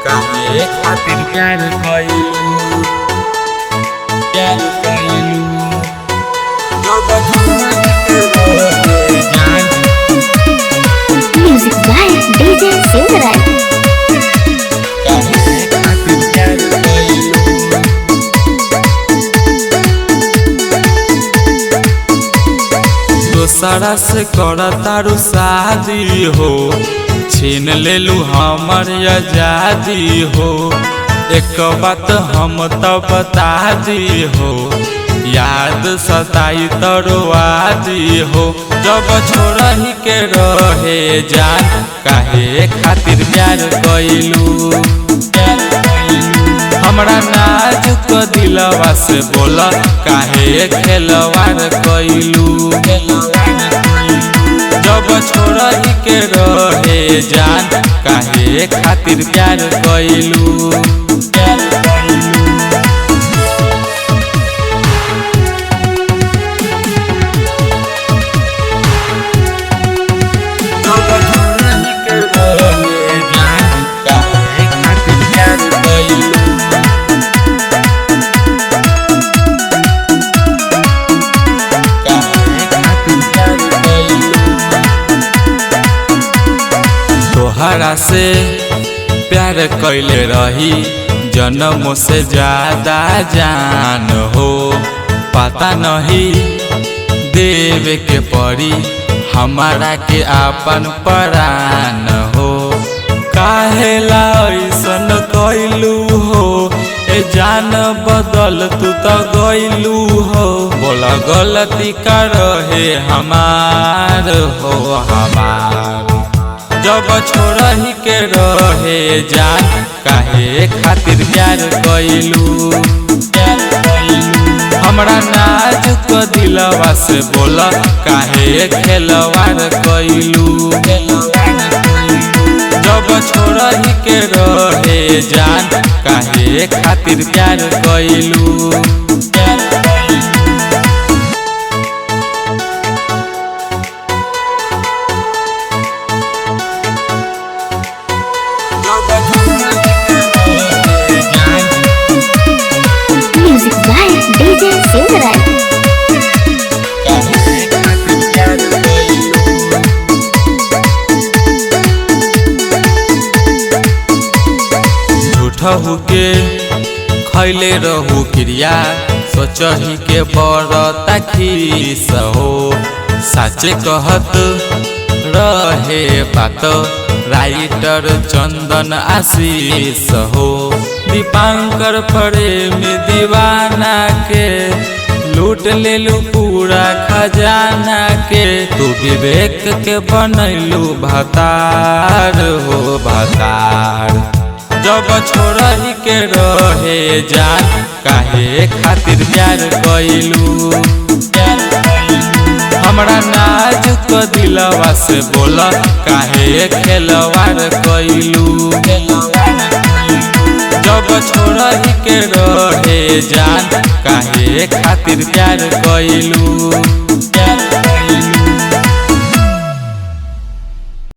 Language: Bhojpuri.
काहे खातिर प्यार कइलू जब छोड़ के रहे जान। Music by DJ Silverite. काहे खातिर प्यार कइलू दोसरा से करतारू शादी हो, छीन लेलू हमर आजादी हो। एक बात हम तो बता दी हो, याद सताई तरोवादी हो। जब छोड़ही के रहे जान, काहे खातिर प्यार कइलू हमरा नाजुक दिलवा से बोला, काहे खेलवार कइलू। जब छोड़ही के रहे जान, काहे खातिर प्यार कइलू। तोहरा से प्यार कइले रही, जन्म से ज्यादा जान हो। पता नहीं देवे के पड़ी हमारा के आपन परान हो। काहेला ऐसन कइलू हो, ए जान बदल तू तो गइलू हो। बोला गलती का रहे हमार हो हमार। जब छोड़ही के रहे जान, काहे खातिर प्यार कइलू। हमरा नाजुक दिलवा से बोला, काहे खेलवार कइलू। जब छोड़ही के रहे जान, काहे खातिर प्यार कइलू। Music by DJ Silverite. झूठहू के खैले रहू क्रिया, सोचही के बड़ता खीस हो। साचे कहत रहे बात राइटर चंदन आशीष हो। दीपांकर प्रेम दीवाना के लूट लेलू पूरा खजाना के। तू विवेक के बनैलू भतार हो भतार। जब छोड़ही के रहे जान, काहे खातिर प्यार कइलू। हमरा नाजुक दिलवा से बोला, काहे खेलवार कइलू। जब छोड़ही के रहे जान, काहे खातिर प्यार कइलू।